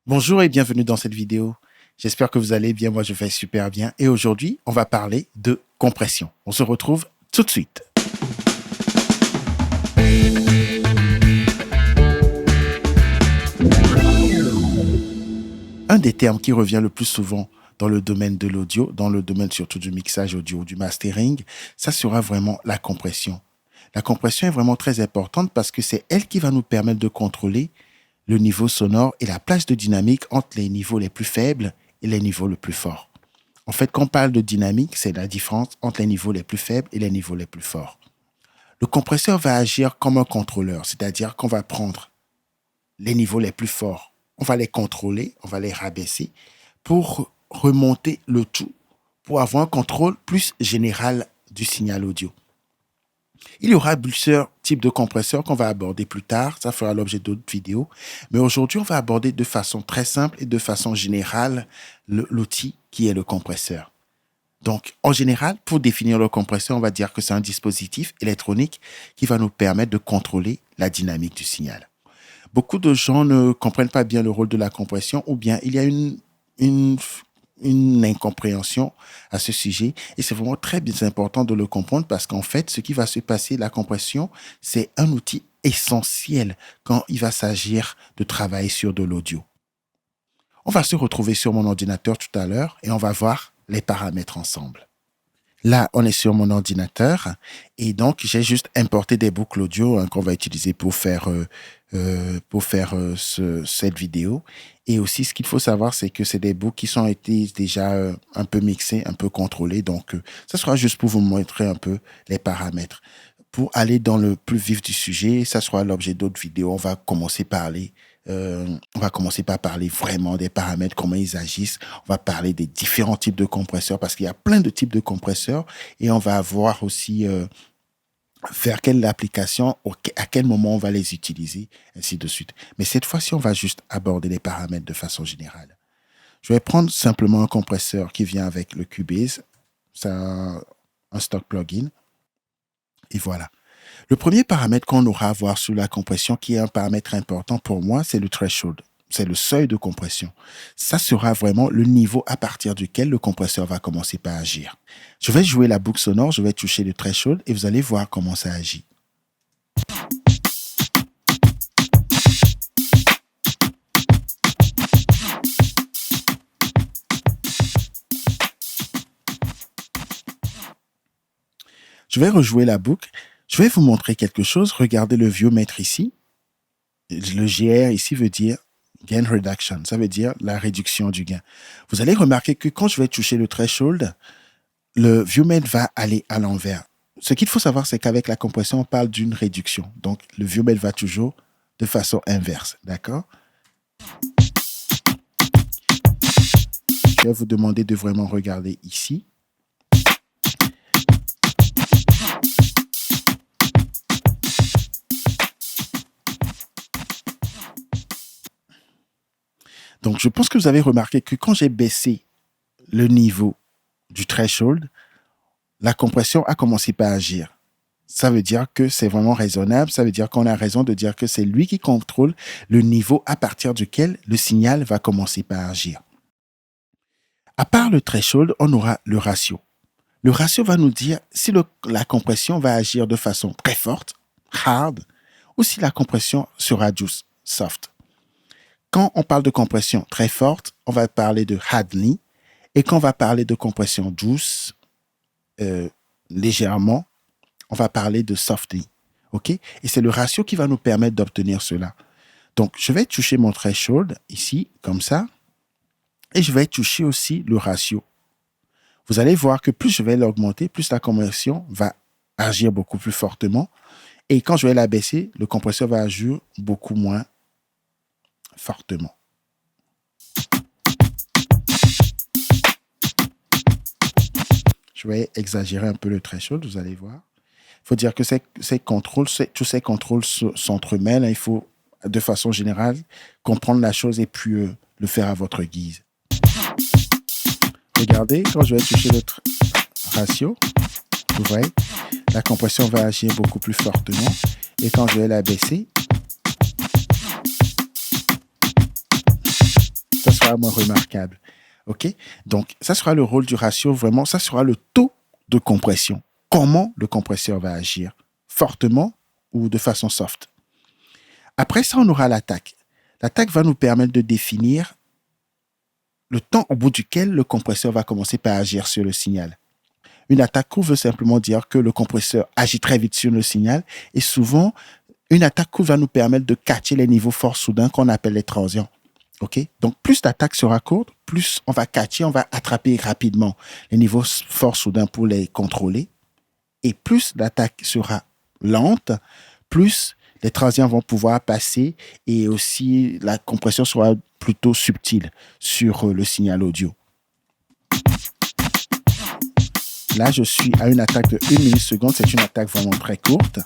Bonjour et bienvenue dans cette vidéo. J'espère que vous allez bien, moi je vais super bien. Et aujourd'hui, on va parler de compression. On se retrouve tout de suite. Un des termes qui revient le plus souvent dans le domaine de l'audio, dans le domaine surtout du mixage audio, du mastering, ça sera vraiment la compression. La compression est vraiment très importante parce que c'est elle qui va nous permettre de contrôler le niveau sonore et la place de dynamique entre les niveaux les plus faibles et les niveaux les plus forts. En fait, quand on parle de dynamique, c'est la différence entre les niveaux les plus faibles et les niveaux les plus forts. Le compresseur va agir comme un contrôleur, c'est-à-dire qu'on va prendre les niveaux les plus forts, on va les contrôler, on va les rabaisser pour remonter le tout, pour avoir un contrôle plus général du signal audio. Il y aura plusieurs types de compresseurs qu'on va aborder plus tard. Ça fera l'objet d'autres vidéos. Mais aujourd'hui, on va aborder de façon très simple et de façon générale l'outil qui est le compresseur. Donc, en général, pour définir le compresseur, on va dire que c'est un dispositif électronique qui va nous permettre de contrôler la dynamique du signal. Beaucoup de gens ne comprennent pas bien le rôle de la compression ou bien il y a une incompréhension à ce sujet et c'est vraiment très bien important de le comprendre parce qu'en fait, ce qui va se passer, la compression, c'est un outil essentiel quand il va s'agir de travailler sur de l'audio. On va se retrouver sur mon ordinateur tout à l'heure et on va voir les paramètres ensemble. Là, on est sur mon ordinateur et donc j'ai juste importé des boucles audio qu'on va utiliser pour faire cette vidéo. Et aussi, ce qu'il faut savoir, c'est que c'est des boucles qui sont été déjà un peu mixées, un peu contrôlées. Donc, ça sera juste pour vous montrer un peu les paramètres. Pour aller dans le plus vif du sujet, ça sera l'objet d'autres vidéos. On va commencer par parler vraiment des paramètres, comment ils agissent. On va parler des différents types de compresseurs parce qu'il y a plein de types de compresseurs et on va voir aussi vers quelle application, à quel moment on va les utiliser, ainsi de suite. Mais cette fois-ci, on va juste aborder les paramètres de façon générale. Je vais prendre simplement un compresseur qui vient avec le Cubase. C'est un stock plugin. Et voilà. Le premier paramètre qu'on aura à voir sur la compression, qui est un paramètre important pour moi, c'est le threshold. C'est le seuil de compression. Ça sera vraiment le niveau à partir duquel le compresseur va commencer par agir. Je vais jouer la boucle sonore, je vais toucher le threshold et vous allez voir comment ça agit. Je vais rejouer la boucle. Je vais vous montrer quelque chose. Regardez le viewmater ici. Le GR ici veut dire Gain Reduction. Ça veut dire la réduction du gain. Vous allez remarquer que quand je vais toucher le threshold, le viewmater va aller à l'envers. Ce qu'il faut savoir, c'est qu'avec la compression, on parle d'une réduction. Donc, le viewmater va toujours de façon inverse. D'accord? Je vais vous demander de vraiment regarder ici. Donc, je pense que vous avez remarqué que quand j'ai baissé le niveau du threshold, la compression a commencé par agir. Ça veut dire que c'est vraiment raisonnable. Ça veut dire qu'on a raison de dire que c'est lui qui contrôle le niveau à partir duquel le signal va commencer par agir. À part le threshold, on aura le ratio. Le ratio va nous dire si la compression va agir de façon très forte, hard, ou si la compression sera douce, soft. Quand on parle de compression très forte, on va parler de hardly. Et quand on va parler de compression douce, légèrement, on va parler de softly. OK? Et c'est le ratio qui va nous permettre d'obtenir cela. Donc, je vais toucher mon threshold ici, comme ça. Et je vais toucher aussi le ratio. Vous allez voir que plus je vais l'augmenter, plus la compression va agir beaucoup plus fortement. Et quand je vais la baisser, le compresseur va agir beaucoup moins fortement. Je vais exagérer un peu le threshold, vous allez voir. Il faut dire que tous ces contrôles s'entremêlent. Il faut, de façon générale, comprendre la chose et puis le faire à votre guise. Regardez, quand je vais toucher le ratio, vous voyez, la compression va agir beaucoup plus fortement. Et quand je vais la baisser, sera moins remarquable. OK? Donc, ça sera le rôle du ratio, vraiment, ça sera le taux de compression. Comment le compresseur va agir? Fortement ou de façon soft? Après ça, on aura l'attaque. L'attaque va nous permettre de définir le temps au bout duquel le compresseur va commencer par agir sur le signal. Une attaque courte veut simplement dire que le compresseur agit très vite sur le signal et souvent, une attaque courte va nous permettre de catcher les niveaux forts soudains qu'on appelle les transients. OK? Donc, plus l'attaque sera courte, plus on va catcher, on va attraper rapidement les niveaux forts soudains pour les contrôler. Et plus l'attaque sera lente, plus les transients vont pouvoir passer et aussi la compression sera plutôt subtile sur le signal audio. Là, je suis à une attaque de 1 milliseconde. C'est une attaque vraiment très courte.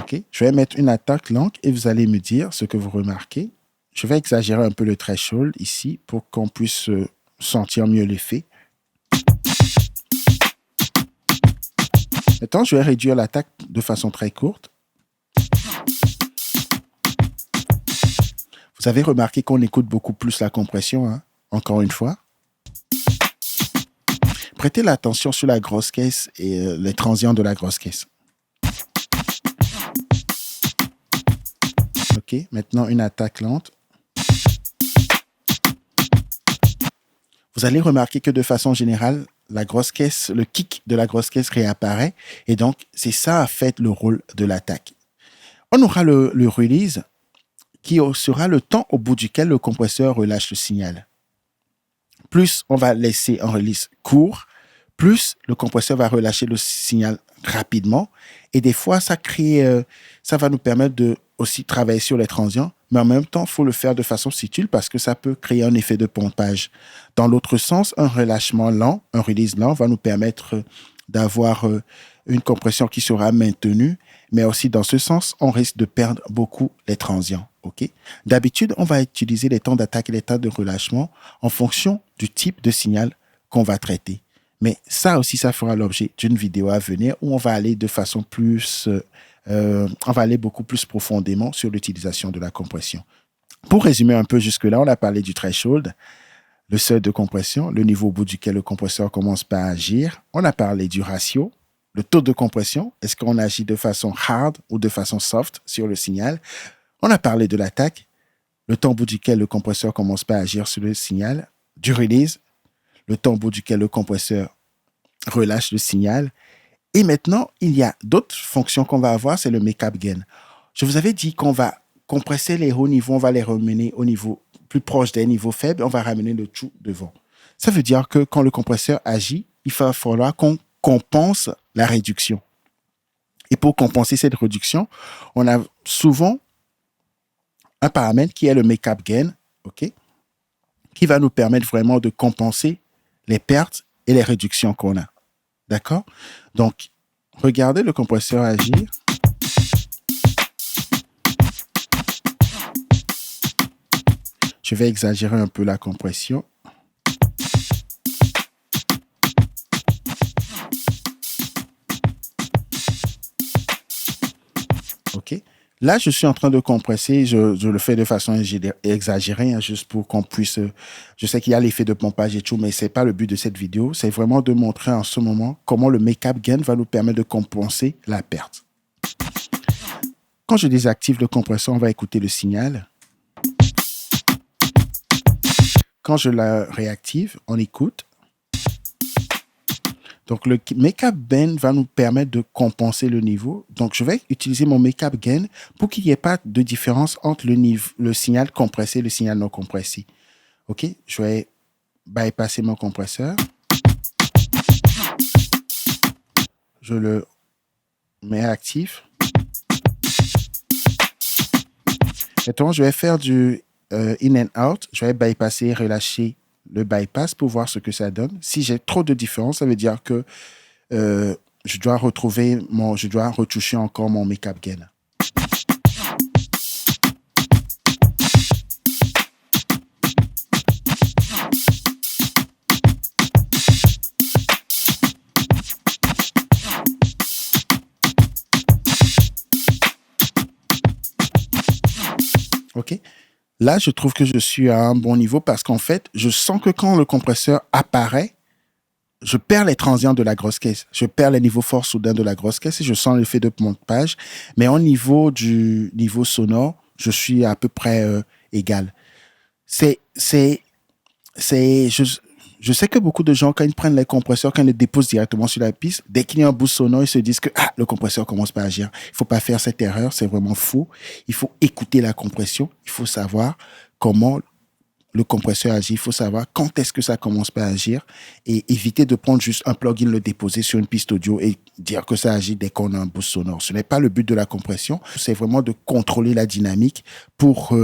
Okay. Je vais mettre une attaque longue et vous allez me dire ce que vous remarquez. Je vais exagérer un peu le threshold ici pour qu'on puisse sentir mieux l'effet. Maintenant, je vais réduire l'attaque de façon très courte. Vous avez remarqué qu'on écoute beaucoup plus la compression, hein? Encore une fois. Prêtez l'attention sur la grosse caisse et les transients de la grosse caisse. OK, maintenant une attaque lente. Vous allez remarquer que de façon générale, la grosse caisse, le kick de la grosse caisse réapparaît. Et donc, c'est ça, en fait, le rôle de l'attaque. On aura le release qui sera le temps au bout duquel le compresseur relâche le signal. Plus on va laisser un release court, plus le compresseur va relâcher le signal rapidement. Et des fois, ça va nous permettre de aussi travailler sur les transients, mais en même temps, il faut le faire de façon subtile parce que ça peut créer un effet de pompage. Dans l'autre sens, un relâchement lent, un release lent va nous permettre d'avoir une compression qui sera maintenue, mais aussi dans ce sens, on risque de perdre beaucoup les transients. Okay? D'habitude, on va utiliser les temps d'attaque et les temps de relâchement en fonction du type de signal qu'on va traiter. Mais ça aussi, ça fera l'objet d'une vidéo à venir où on va aller de façon plus... on va aller beaucoup plus profondément sur l'utilisation de la compression. Pour résumer un peu jusque-là, on a parlé du threshold, le seuil de compression, le niveau au bout duquel le compresseur commence par agir. On a parlé du ratio, le taux de compression, est-ce qu'on agit de façon hard ou de façon soft sur le signal. On a parlé de l'attaque, le temps au bout duquel le compresseur commence par agir sur le signal, du release, le temps au bout duquel le compresseur relâche le signal. Et maintenant, il y a d'autres fonctions qu'on va avoir, c'est le make-up gain. Je vous avais dit qu'on va compresser les hauts niveaux, on va les ramener au niveau plus proche des niveaux faibles, on va ramener le tout devant. Ça veut dire que quand le compresseur agit, il va falloir qu'on compense la réduction. Et pour compenser cette réduction, on a souvent un paramètre qui est le make-up gain, okay, qui va nous permettre vraiment de compenser les pertes et les réductions qu'on a. D'accord? Donc, regardez le compresseur agir. Je vais exagérer un peu la compression. OK? Là, je suis en train de compresser. Je le fais de façon exagérée, hein, juste pour qu'on puisse... Je sais qu'il y a l'effet de pompage et tout, mais ce n'est pas le but de cette vidéo. C'est vraiment de montrer en ce moment comment le make-up gain va nous permettre de compenser la perte. Quand je désactive le compresseur, on va écouter le signal. Quand je la réactive, on écoute. Donc, le make-up gain va nous permettre de compenser le niveau. Donc, je vais utiliser mon make-up gain pour qu'il n'y ait pas de différence entre le signal compressé et le signal non compressé. OK? Je vais bypasser mon compresseur. Je le mets actif. Maintenant, je vais faire du in and out. Je vais bypasser, relâcher le bypass pour voir ce que ça donne. Si j'ai trop de différence, ça veut dire que je dois retoucher encore mon make-up gain. OK? Là, je trouve que je suis à un bon niveau parce qu'en fait, je sens que quand le compresseur apparaît, je perds les transients de la grosse caisse. Je perds les niveaux forts soudains de la grosse caisse et je sens l'effet de montage. Mais au niveau du niveau sonore, je suis à peu près égal. C'est, c'est, c'est, je sais que beaucoup de gens, quand ils prennent les compresseurs, quand ils les déposent directement sur la piste, dès qu'il y a un boost sonore, ils se disent que le compresseur commence pas à agir. Il faut pas faire cette erreur, c'est vraiment faux. Il faut écouter la compression. Il faut savoir comment le compresseur agit. Il faut savoir quand est-ce que ça commence par agir et éviter de prendre juste un plugin, le déposer sur une piste audio et dire que ça agit dès qu'on a un boost sonore. Ce n'est pas le but de la compression. C'est vraiment de contrôler la dynamique pour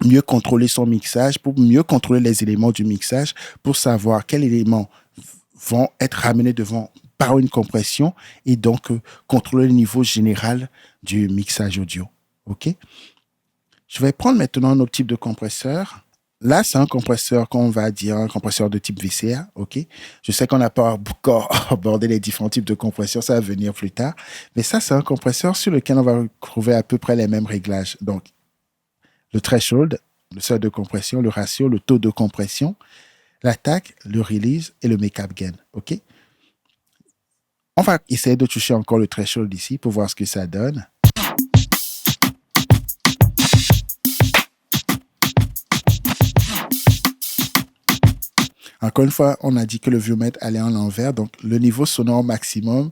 mieux contrôler son mixage, pour mieux contrôler les éléments du mixage, pour savoir quels éléments vont être ramenés devant par une compression et donc contrôler le niveau général du mixage audio. OK? Je vais prendre maintenant un autre type de compresseur. Là, c'est un compresseur qu'on va dire un compresseur de type VCA, OK? Je sais qu'on n'a pas encore abordé les différents types de compresseurs, ça va venir plus tard. Mais ça, c'est un compresseur sur lequel on va retrouver à peu près les mêmes réglages. Donc, le threshold, le seuil de compression, le ratio, le taux de compression, l'attaque, le release et le make-up gain, OK? On va essayer de toucher encore le threshold ici pour voir ce que ça donne. Encore une fois, on a dit que le viewmètre allait en l'envers. Donc, le niveau sonore maximum,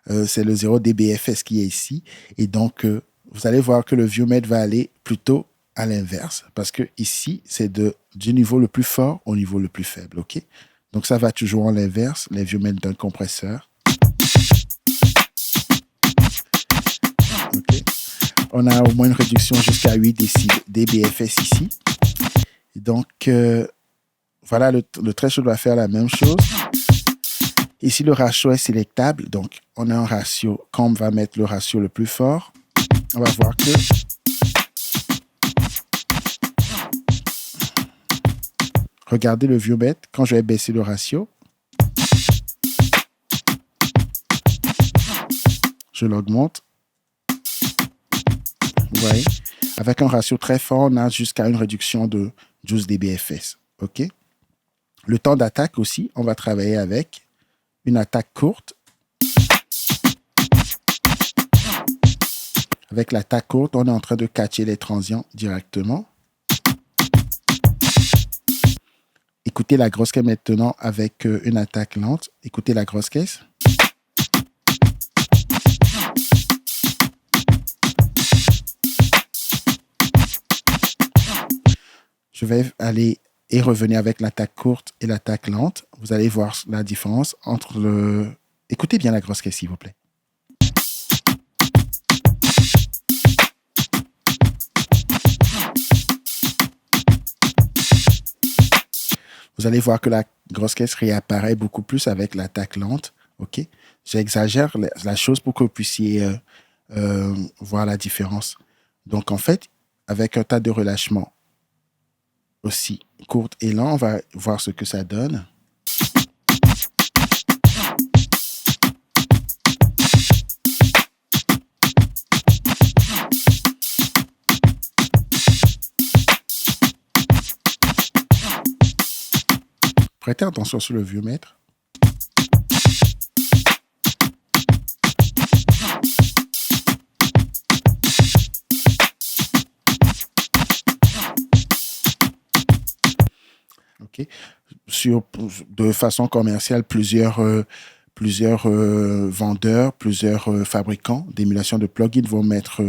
c'est le 0 dBFS qui est ici. Et donc, vous allez voir que le viewmètre va aller plutôt à l'inverse. Parce que ici, c'est du niveau le plus fort au niveau le plus faible. OK? Donc, ça va toujours en l'inverse, les viewmètres d'un compresseur. OK? On a au moins une réduction jusqu'à 8 dBFS ici. Et donc, voilà, le threshold va faire la même chose. Ici, le ratio est sélectable. Donc, on a un ratio. Quand on va mettre le ratio le plus fort, on va voir que regardez le viewmètre. Quand je vais baisser le ratio, je l'augmente. Vous voyez, avec un ratio très fort, on a jusqu'à une réduction de 12 dBFS. OK? Le temps d'attaque aussi, on va travailler avec une attaque courte. Avec l'attaque courte, on est en train de catcher les transients directement. Écoutez la grosse caisse maintenant avec une attaque lente. Écoutez la grosse caisse. Je vais aller et revenir avec l'attaque courte et l'attaque lente. Vous allez voir la différence entre le... Écoutez bien la grosse caisse, s'il vous plaît. Vous allez voir que la grosse caisse réapparaît beaucoup plus avec l'attaque lente. OK? J'exagère la chose pour que vous puissiez voir la différence. Donc, en fait, avec un tas de relâchement aussi courte et lent, on va voir ce que ça donne. Prêtez attention sur le viewmètre. Okay. De façon commerciale, plusieurs vendeurs, plusieurs fabricants d'émulation de plugins vont mettre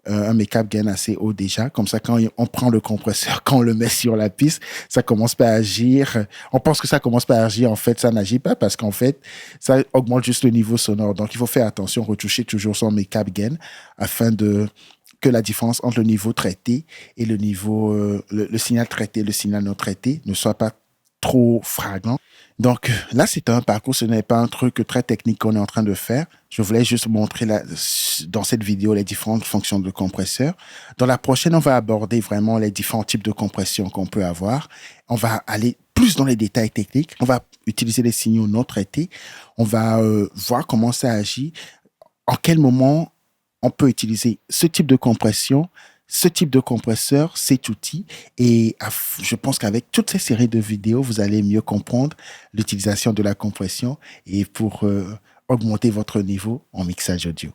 un make-up gain assez haut déjà. Comme ça, quand on prend le compresseur, quand on le met sur la piste, ça commence pas à agir. On pense que ça commence pas à agir. En fait, ça n'agit pas parce qu'en fait, ça augmente juste le niveau sonore. Donc, il faut faire attention, retoucher toujours son make-up gain afin que la différence entre le niveau traité et le niveau, le signal traité, le signal non traité ne soit pas trop flagrant. Donc là, c'est un parcours, ce n'est pas un truc très technique qu'on est en train de faire. Je voulais juste montrer dans cette vidéo les différentes fonctions de compresseur. Dans la prochaine, on va aborder vraiment les différents types de compression qu'on peut avoir. On va aller plus dans les détails techniques. On va utiliser les signaux non traités. On va voir comment ça agit, en quel moment on peut utiliser ce type de compression, ce type de compresseur, cet outil. Et je pense qu'avec toutes ces séries de vidéos, vous allez mieux comprendre l'utilisation de la compression et pour augmenter votre niveau en mixage audio.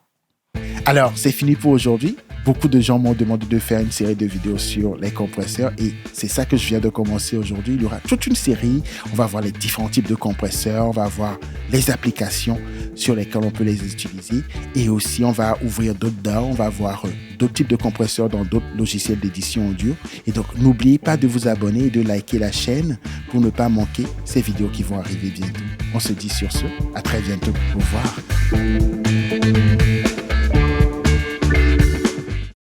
Alors, c'est fini pour aujourd'hui. Beaucoup de gens m'ont demandé de faire une série de vidéos sur les compresseurs et c'est ça que je viens de commencer aujourd'hui. Il y aura toute une série. On va voir les différents types de compresseurs, on va voir les applications sur lesquelles on peut les utiliser et aussi on va ouvrir d'autres DAW, on va voir d'autres types de compresseurs dans d'autres logiciels d'édition audio. Et donc, n'oubliez pas de vous abonner et de liker la chaîne pour ne pas manquer ces vidéos qui vont arriver bientôt. On se dit sur ce, à très bientôt. Au revoir.